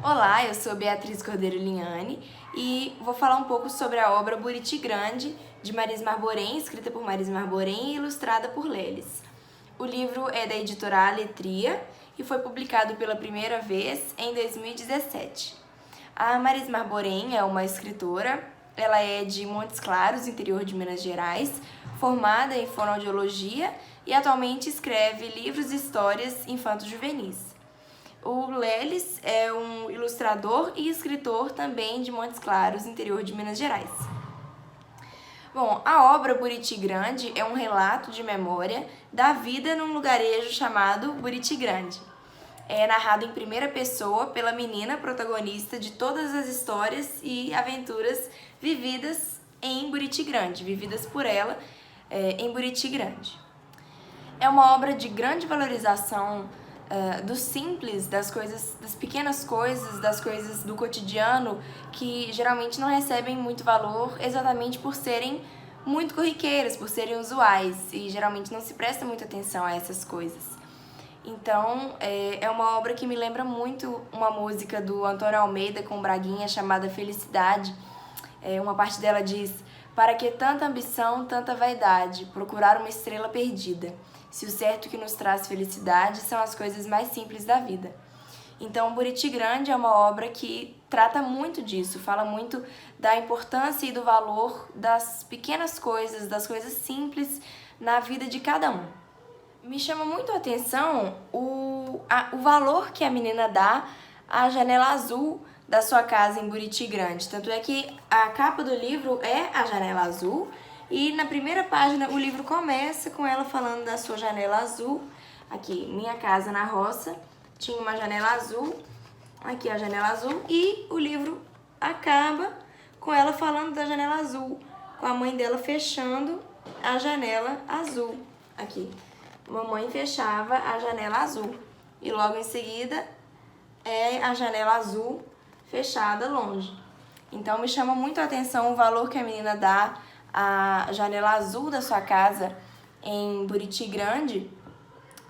Olá, eu sou Beatriz Cordeiro Linhani e vou falar um pouco sobre a obra Buriti Grande, de Marisa Marborém, escrita por Marisa Marborém e ilustrada por Lelis. O livro é da editora Aletria e foi publicado pela primeira vez em 2017. A Marisa Marborém é uma escritora, ela é de Montes Claros, interior de Minas Gerais, formada em fonoaudiologia e atualmente escreve livros e histórias infanto-juvenis. O Lelis é um ilustrador e escritor também de Montes Claros, interior de Minas Gerais. Bom, a obra Buriti Grande é um relato de memória da vida num lugarejo chamado Buriti Grande. É narrado em primeira pessoa pela menina protagonista de todas as histórias e aventuras vividas em Buriti Grande, vividas por ela em Buriti Grande. É uma obra de grande valorização do simples, das coisas, das pequenas coisas, das coisas do cotidiano que geralmente não recebem muito valor exatamente por serem muito corriqueiras, por serem usuais e geralmente não se presta muita atenção a essas coisas. Então, é uma obra que me lembra muito uma música do Antônio Almeida com Braguinha chamada Felicidade. Uma parte dela diz: para que tanta ambição, tanta vaidade, procurar uma estrela perdida, se o certo que nos traz felicidade são as coisas mais simples da vida. Então, Buriti Grande é uma obra que trata muito disso, fala muito da importância e do valor das pequenas coisas, das coisas simples na vida de cada um. Me chama muito a atenção o valor que a menina dá à janela azul da sua casa em Buriti Grande. Tanto é que a capa do livro é a janela azul e na primeira página o livro começa com ela falando da sua janela azul. Aqui, minha casa na roça, tinha uma janela azul, aqui a janela azul, e o livro acaba com ela falando da janela azul, com a mãe dela fechando a janela azul, aqui. Mamãe fechava a janela azul e logo em seguida é a janela azul fechada longe. Então me chama muito a atenção o valor que a menina dá à janela azul da sua casa em Buriti Grande,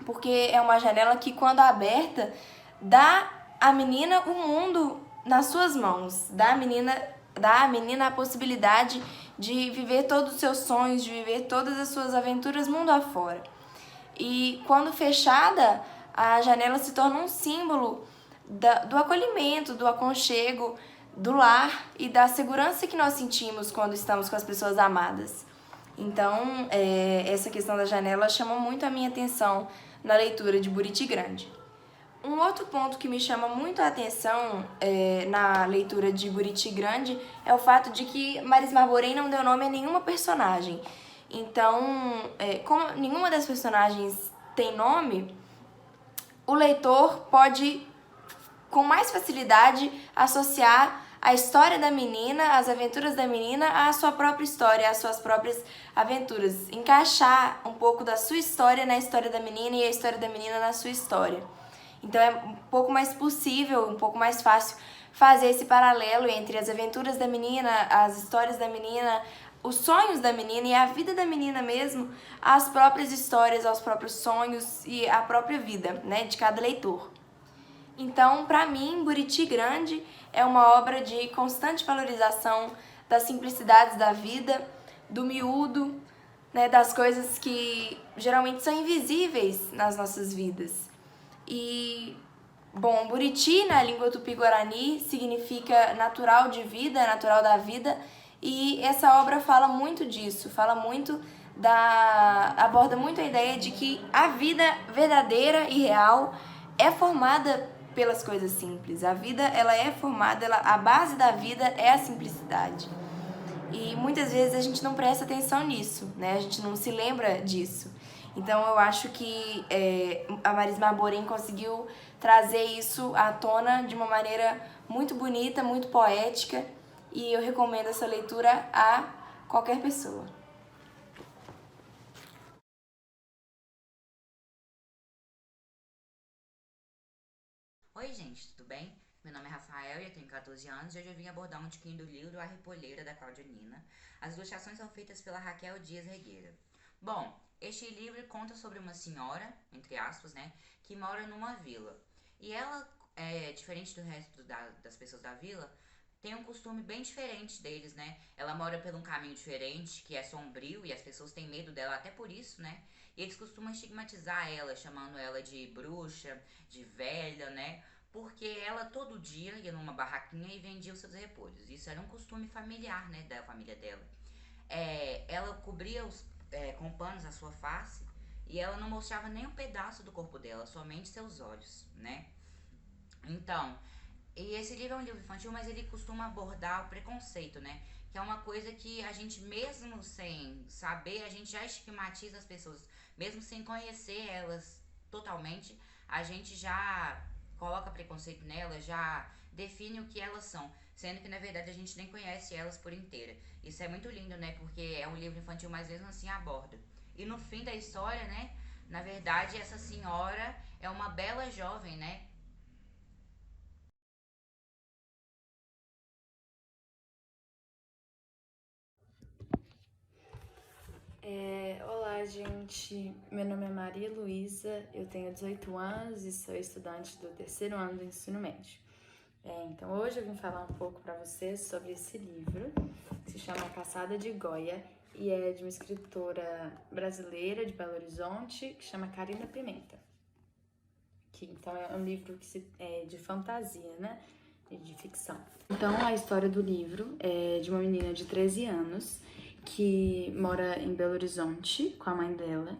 porque é uma janela que, quando aberta, dá à menina o mundo nas suas mãos, dá à menina a possibilidade de viver todos os seus sonhos, de viver todas as suas aventuras mundo afora. E quando fechada, a janela se torna um símbolo do acolhimento, do aconchego, do lar e da segurança que nós sentimos quando estamos com as pessoas amadas. Então, essa questão da janela chama muito a minha atenção na leitura de Buriti Grande. Um outro ponto que me chama muito a atenção na leitura de Buriti Grande é o fato de que Marisa Marborém não deu nome a nenhuma personagem. Então, como nenhuma das personagens tem nome, o leitor pode, com mais facilidade, associar a história da menina, as aventuras da menina, à sua própria história, às suas próprias aventuras. Encaixar um pouco da sua história na história da menina e a história da menina na sua história. Então é um pouco mais possível, um pouco mais fácil fazer esse paralelo entre as aventuras da menina, as histórias da menina, os sonhos da menina e a vida da menina mesmo, às próprias histórias, aos próprios sonhos e à própria vida, né, de cada leitor. Então, para mim, Buriti Grande é uma obra de constante valorização das simplicidades da vida, do miúdo, né, das coisas que geralmente são invisíveis nas nossas vidas. E, bom, Buriti, na língua tupi-guarani, significa natural de vida, natural da vida, e essa obra fala muito disso, aborda muito a ideia de que a vida verdadeira e real é formada pelas coisas simples. A vida, ela é formada, a base da vida é a simplicidade. E muitas vezes a gente não presta atenção nisso, né? A gente não se lembra disso. Então eu acho que a Marisa Marborém conseguiu trazer isso à tona de uma maneira muito bonita, muito poética, e eu recomendo essa leitura a qualquer pessoa. Oi, gente, tudo bem? Meu nome é Rafael e eu tenho 14 anos e hoje eu vim abordar um tiquinho do livro A Repolheira, da Cláudia Nina. As ilustrações são feitas pela Raquel Dias Regueira. Bom, este livro conta sobre uma senhora, entre aspas, né, que mora numa vila. E ela diferente do resto das pessoas da vila, tem um costume bem diferente deles, né? Ela mora por um caminho diferente, que é sombrio, e as pessoas têm medo dela até por isso, né? E eles costumam estigmatizar ela, chamando ela de bruxa, de velha, né? Porque ela todo dia ia numa barraquinha e vendia os seus repolhos. Isso era um costume familiar, né, da família dela. Ela cobria com panos a sua face e ela não mostrava nem um pedaço do corpo dela, somente seus olhos, né? Então, e esse livro é um livro infantil, mas ele costuma abordar o preconceito, né? Que é uma coisa que a gente, mesmo sem saber, a gente já estigmatiza as pessoas, mesmo sem conhecer elas totalmente, a gente já coloca preconceito nelas, já define o que elas são, sendo que na verdade a gente nem conhece elas por inteira. Isso é muito lindo, né? Porque é um livro infantil, mas mesmo assim aborda. E no fim da história, né? Na verdade, essa senhora é uma bela jovem, né? Olá, gente. Meu nome é Maria Luísa, eu tenho 18 anos e sou estudante do terceiro ano do ensino médio. Então, hoje eu vim falar um pouco para vocês sobre esse livro, que se chama A Caçada de Goya, e é de uma escritora brasileira de Belo Horizonte, que chama Carina Pimenta. Então, é um livro é de fantasia, né? De ficção. Então, a história do livro é de uma menina de 13 anos que mora em Belo Horizonte com a mãe dela.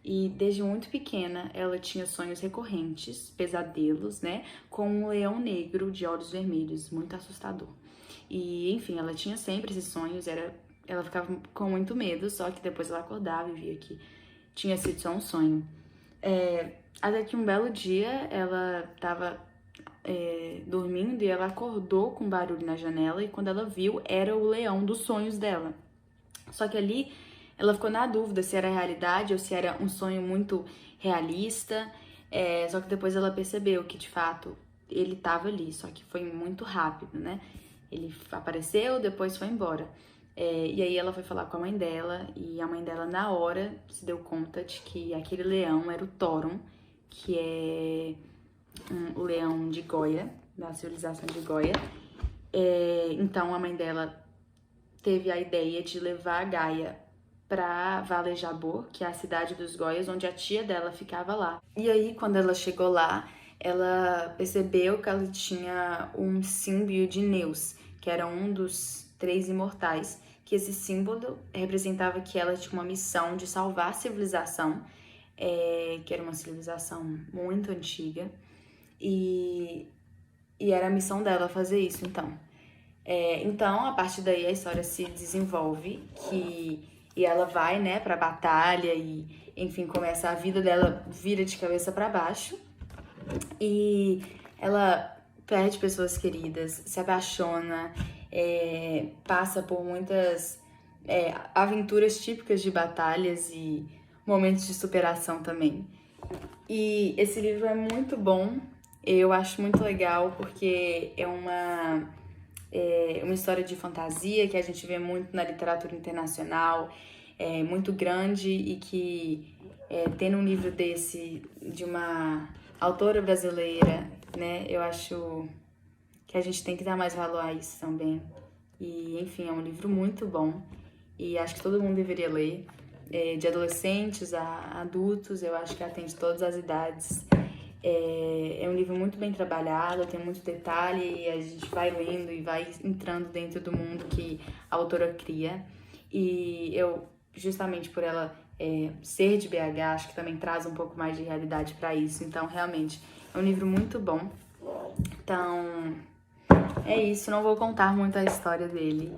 E desde muito pequena ela tinha sonhos recorrentes, pesadelos, né? Com um leão negro de olhos vermelhos, muito assustador. E, enfim, ela tinha sempre esses sonhos, ela ficava com muito medo, só que depois ela acordava e via que tinha sido só um sonho. Até que um belo dia ela tava dormindo e ela acordou com um barulho na janela e quando ela viu, era o leão dos sonhos dela. Só que ali ela ficou na dúvida se era realidade ou se era um sonho muito realista. Só que depois ela percebeu que de fato ele estava ali, só que foi muito rápido, né? Ele apareceu, depois foi embora. E aí ela foi falar com a mãe dela e a mãe dela na hora se deu conta de que aquele leão era o Thoron, que é o leão de Goya, da civilização de Goya. Então a mãe dela teve a ideia de levar a Gaia para Valejabor, que é a cidade dos Goias, onde a tia dela ficava lá. E aí, quando ela chegou lá, ela percebeu que ela tinha um símbolo de Neus, que era um dos três imortais, que esse símbolo representava que ela tinha uma missão de salvar a civilização, que era uma civilização muito antiga, e era a missão dela fazer isso, então. Então, a partir daí, a história se desenvolve, e ela vai, né, pra batalha e, enfim, começa a vida dela, vira de cabeça para baixo. E ela perde pessoas queridas, se apaixona, passa por muitas aventuras típicas de batalhas e momentos de superação também. E esse livro é muito bom, eu acho muito legal porque é uma história de fantasia que a gente vê muito na literatura internacional, muito grande e que tendo um livro desse de uma autora brasileira, né, eu acho que a gente tem que dar mais valor a isso também. E, enfim, é um livro muito bom e acho que todo mundo deveria ler, de adolescentes a adultos, eu acho que atende todas as idades. É um livro muito bem trabalhado, tem muito detalhe e a gente vai lendo e vai entrando dentro do mundo que a autora cria. E eu, justamente por ela ser de BH, acho que também traz um pouco mais de realidade para isso. Então, realmente, é um livro muito bom. Então, é isso. Não vou contar muito a história dele,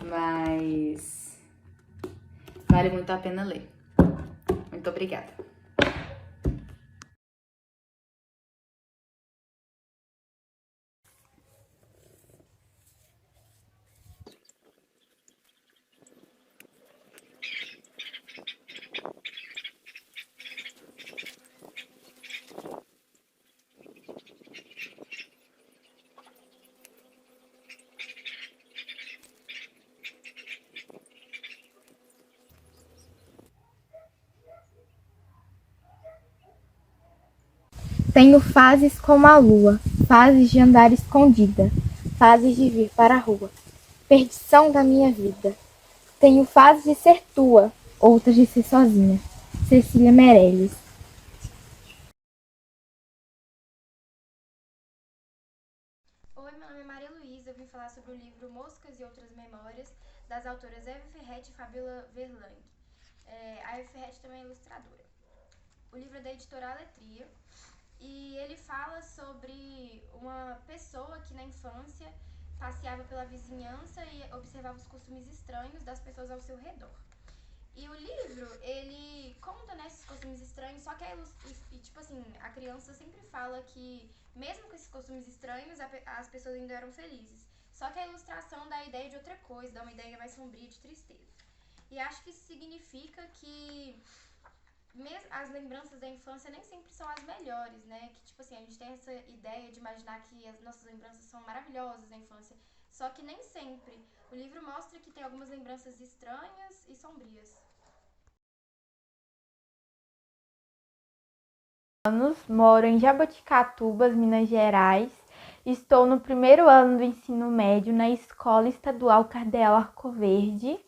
mas vale muito a pena ler. Muito obrigada. Tenho fases como a lua, fases de andar escondida, fases de vir para a rua. Perdição da minha vida. Tenho fases de ser tua, outras de ser sozinha. Cecília Meirelles. Oi, meu nome é Maria Luísa, eu vim falar sobre o livro Moscas e Outras Memórias, das autoras Eva Ferretti e Fabiola Verlang. A Eva Ferretti também é ilustradora. O livro é da editora Aletria e ele fala sobre uma pessoa que na infância passeava pela vizinhança e observava os costumes estranhos das pessoas ao seu redor. E o livro, ele conta, né, esses costumes estranhos, só que tipo assim, a criança sempre fala que, mesmo com esses costumes estranhos, as pessoas ainda eram felizes. Só que a ilustração dá a ideia de outra coisa, dá uma ideia mais sombria, de tristeza. E acho que isso significa que as lembranças da infância nem sempre são as melhores, né? Que, tipo assim, a gente tem essa ideia de imaginar que as nossas lembranças são maravilhosas da infância. Só que nem sempre. O livro mostra que tem algumas lembranças estranhas e sombrias. Moro em Jaboticatubas, Minas Gerais. Estou no primeiro ano do ensino médio na Escola Estadual Cardeal Arcoverde.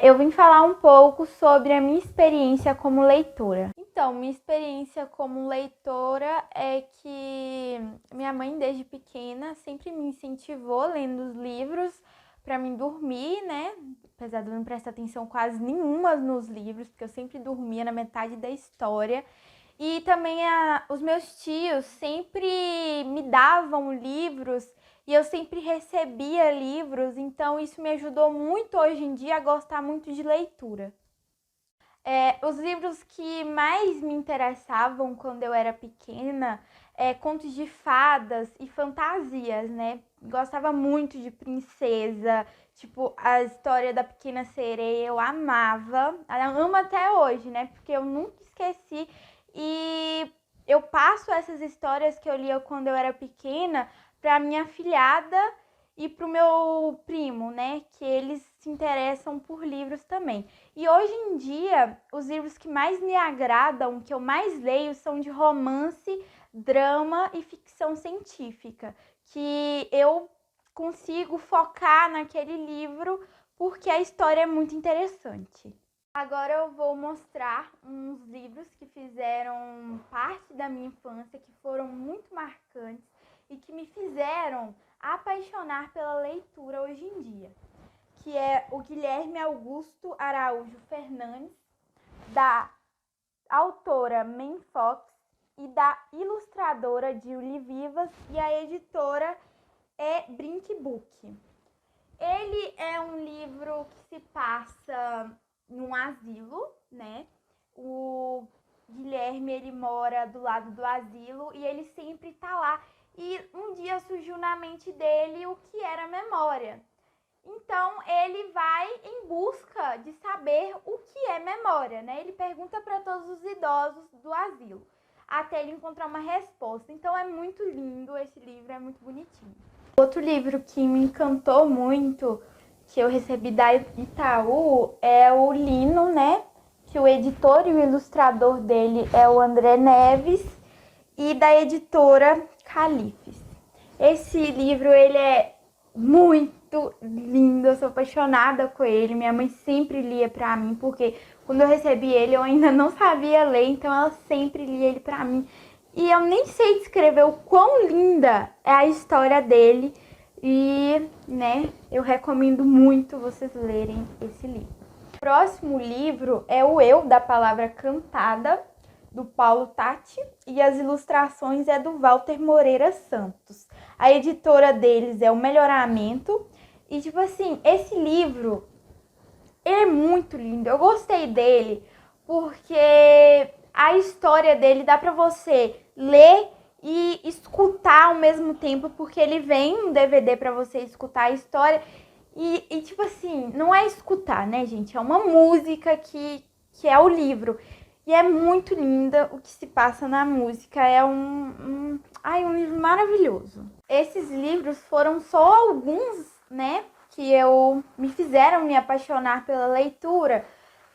Eu vim falar um pouco sobre a minha experiência como leitora. Então, minha experiência como leitora é que minha mãe, desde pequena, sempre me incentivou lendo os livros para mim dormir, né? Apesar de eu não prestar atenção quase nenhuma nos livros, porque eu sempre dormia na metade da história. E também os meus tios sempre me davam livros e eu sempre recebia livros, então isso me ajudou muito hoje em dia a gostar muito de leitura. Os livros que mais me interessavam quando eu era pequena contos de fadas e fantasias, né? Gostava muito de princesa, tipo a história da Pequena Sereia, eu amava, eu amo até hoje, né? Porque eu nunca esqueci. E eu passo essas histórias que eu lia quando eu era pequena para minha afilhada e para o meu primo, né? Que eles se interessam por livros também. E hoje em dia, os livros que mais me agradam, que eu mais leio, são de romance, drama e ficção científica. Que eu consigo focar naquele livro porque a história é muito interessante. Agora eu vou mostrar uns livros que fizeram parte da minha infância, que foram muito marcantes e que me fizeram apaixonar pela leitura hoje em dia, que é o Guilherme Augusto Araújo Fernandes, da autora Men Fox e da ilustradora Julie Vivas, e a editora é Brink Book. Ele é um livro que se passa num asilo, né? O Guilherme, ele mora do lado do asilo e ele sempre tá lá. E um dia surgiu na mente dele o que era memória. Então, ele vai em busca de saber o que é memória, né? Ele pergunta para todos os idosos do asilo, até ele encontrar uma resposta. Então, é muito lindo esse livro, é muito bonitinho. Outro livro que me encantou muito, que eu recebi da Itaú, é o Lino, né? Que o editor e o ilustrador dele é o André Neves, e da editora Califes. Esse livro, ele é muito lindo, eu sou apaixonada com ele. Minha mãe sempre lia pra mim, porque quando eu recebi ele eu ainda não sabia ler, então ela sempre lia ele pra mim. E eu nem sei descrever o quão linda é a história dele. E, né, eu recomendo muito vocês lerem esse livro. O próximo livro é o Eu, da Palavra Cantada, do Paulo Tatti, e as ilustrações é do Walter Moreira Santos. A editora deles é o Melhoramento. E, tipo assim, esse livro é muito lindo. Eu gostei dele porque a história dele dá pra você ler e escutar ao mesmo tempo, porque ele vem um DVD pra você escutar a história. E tipo assim, não é escutar, né, gente? É uma música que é o livro. E é muito linda o que se passa na música. É um livro maravilhoso. Esses livros foram só alguns, né, que me fizeram me apaixonar pela leitura.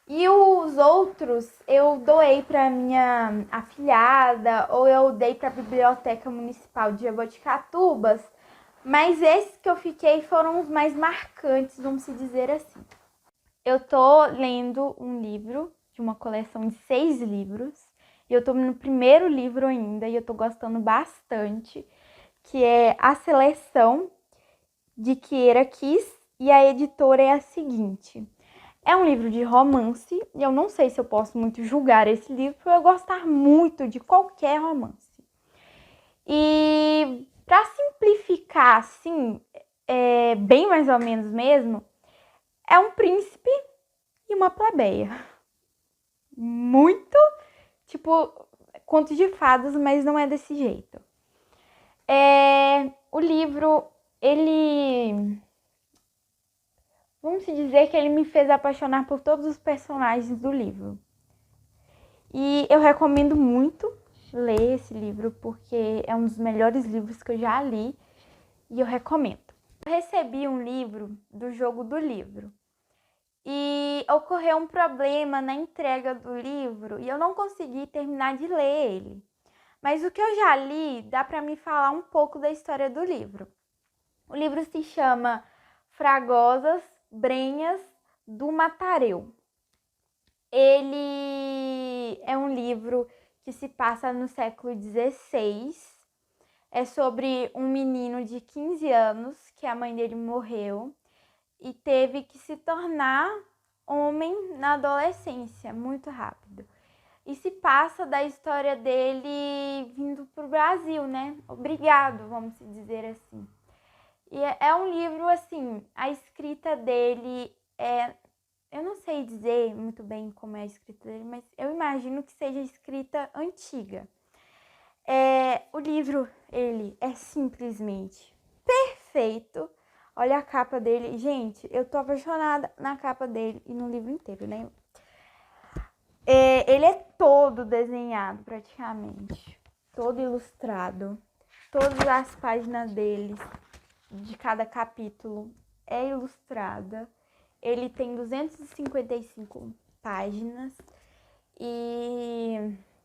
E os outros eu doei para minha afilhada ou eu dei para a Biblioteca Municipal de Jaboticatubas, mas esses que eu fiquei foram os mais marcantes, vamos se dizer assim. Eu tô lendo um livro de uma coleção de 6 livros e eu tô no primeiro livro ainda e eu tô gostando bastante, que é A Seleção, de Kiera Kiss, e a editora é a seguinte. É um livro de romance, e eu não sei se eu posso muito julgar esse livro, por eu gostar muito de qualquer romance. E para simplificar, assim, bem mais ou menos mesmo, é um príncipe e uma plebeia. Muito, tipo, conto de fadas, mas não é desse jeito. O livro, vamos dizer que ele me fez apaixonar por todos os personagens do livro. E eu recomendo muito ler esse livro, porque é um dos melhores livros que eu já li e eu recomendo. Eu recebi um livro do Jogo do Livro e ocorreu um problema na entrega do livro e eu não consegui terminar de ler ele. Mas o que eu já li dá para me falar um pouco da história do livro. O livro se chama Fragosas Brenhas do Matareu. Ele é um livro que se passa no século XVI. É sobre um menino de 15 anos que a mãe dele morreu e teve que se tornar homem na adolescência, muito rápido. E se passa da história dele vindo para o Brasil, né? Obrigado, vamos dizer assim. E é um livro, assim, a escrita dele eu não sei dizer muito bem como é a escrita dele, mas eu imagino que seja escrita antiga. O livro, ele é simplesmente perfeito. Olha a capa dele. Gente, eu tô apaixonada na capa dele e no livro inteiro, né? Ele é todo desenhado praticamente, todo ilustrado. Todas as páginas dele, de cada capítulo, é ilustrada. Ele tem 255 páginas e,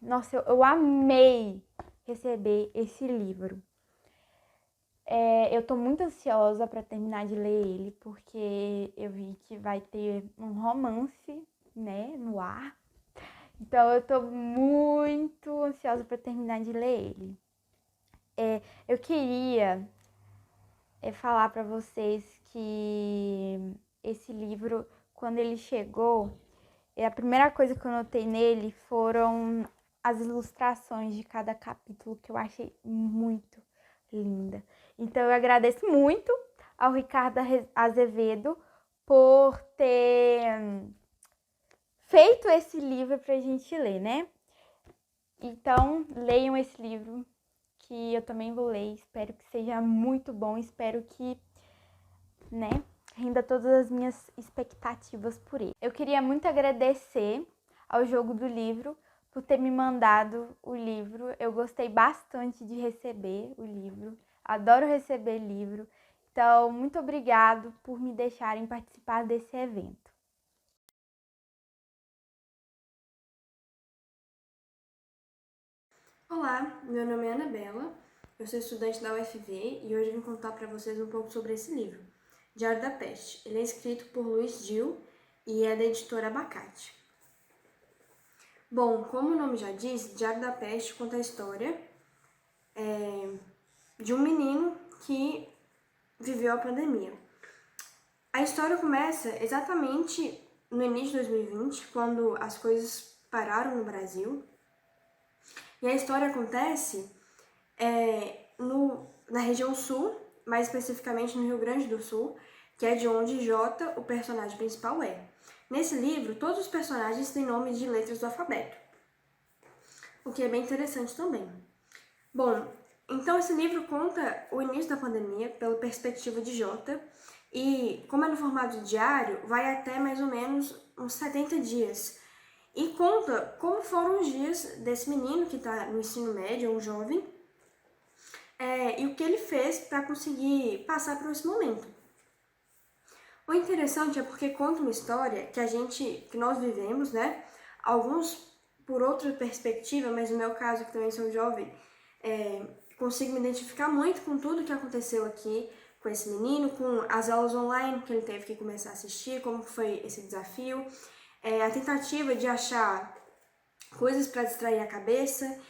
nossa, eu amei receber esse livro. Eu tô muito ansiosa para terminar de ler ele, porque eu vi que vai ter um romance, né, no ar. Então eu tô muito ansiosa para terminar de ler ele. Eu queria falar para vocês que esse livro, quando ele chegou, a primeira coisa que eu notei nele foram as ilustrações de cada capítulo, que eu achei muito linda. Então eu agradeço muito ao Ricardo Azevedo por ter feito esse livro pra gente ler, né? Então, leiam esse livro, que eu também vou ler. Espero que seja muito bom. Espero que, né, renda todas as minhas expectativas por ele. Eu queria muito agradecer ao Jogo do Livro por ter me mandado o livro. Eu gostei bastante de receber o livro. Adoro receber livro. Então, muito obrigado por me deixarem participar desse evento. Olá, meu nome é Anabela, eu sou estudante da UFV e hoje eu vim contar para vocês um pouco sobre esse livro, Diário da Peste. Ele é escrito por Luiz Gil e é da editora Abacate. Bom, como o nome já diz, Diário da Peste conta a história de um menino que viveu a pandemia. A história começa exatamente no início de 2020, quando as coisas pararam no Brasil. E a história acontece na região sul, mais especificamente no Rio Grande do Sul, que é de onde Jota, o personagem principal, é. Nesse livro, todos os personagens têm nomes de letras do alfabeto, o que é bem interessante também. Bom, então esse livro conta o início da pandemia pela perspectiva de Jota, e como é no formato de diário, vai até mais ou menos uns 70 dias. E conta como foram os dias desse menino que está no ensino médio, um jovem, e o que ele fez para conseguir passar por esse momento. O interessante é porque conta uma história que nós vivemos, né? Alguns por outra perspectiva, mas no meu caso, que também sou jovem, consigo me identificar muito com tudo que aconteceu aqui com esse menino, com as aulas online que ele teve que começar a assistir, como foi esse desafio, a tentativa de achar coisas para distrair a cabeça,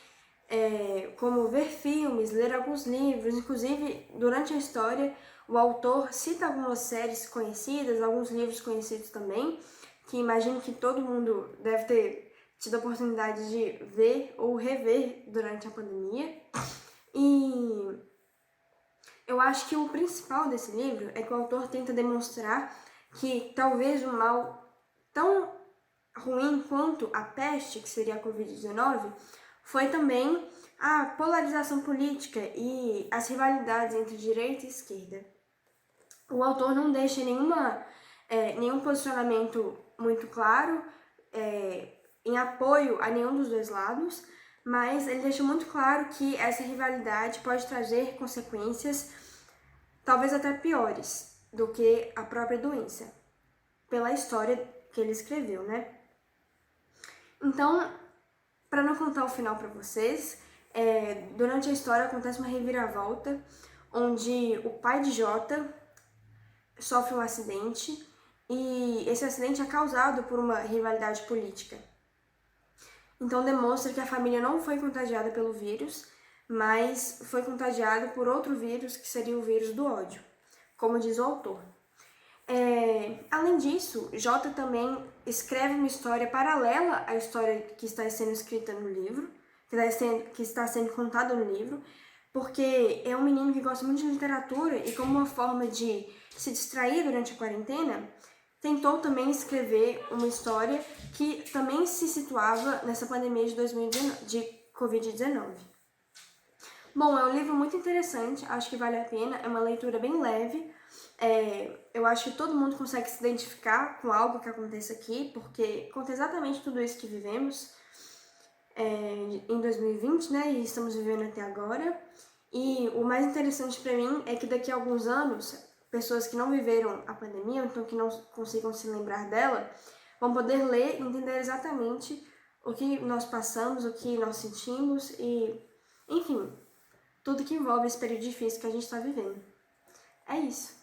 como ver filmes, ler alguns livros, inclusive durante a história o autor cita algumas séries conhecidas, alguns livros conhecidos também, que imagino que todo mundo deve ter tido a oportunidade de ver ou rever durante a pandemia. E eu acho que o principal desse livro é que o autor tenta demonstrar que talvez um mal tão ruim quanto a peste, que seria a Covid-19, foi também a polarização política e as rivalidades entre direita e esquerda. O autor não deixa nenhum posicionamento muito claro em apoio a nenhum dos dois lados, mas ele deixa muito claro que essa rivalidade pode trazer consequências talvez até piores do que a própria doença, pela história que ele escreveu, né? Então, para não contar o final para vocês, durante a história acontece uma reviravolta onde o pai de Jota sofre um acidente e esse acidente é causado por uma rivalidade política. Então demonstra que a família não foi contagiada pelo vírus, mas foi contagiada por outro vírus, que seria o vírus do ódio, como diz o autor. Além disso, Jota também escreve uma história paralela à história que está sendo escrita no livro, que está sendo contada no livro, porque é um menino que gosta muito de literatura e, como uma forma de se distrair durante a quarentena, tentou também escrever uma história que também se situava nessa pandemia de Covid-19. Bom, é um livro muito interessante, acho que vale a pena, é uma leitura bem leve. Eu acho que todo mundo consegue se identificar com algo que aconteça aqui, porque conta exatamente tudo isso que vivemos em 2020, né, e estamos vivendo até agora. E o mais interessante para mim é que daqui a alguns anos, pessoas que não viveram a pandemia, então que não consigam se lembrar dela, vão poder ler e entender exatamente o que nós passamos, o que nós sentimos e, enfim, tudo que envolve esse período difícil que a gente está vivendo. É isso.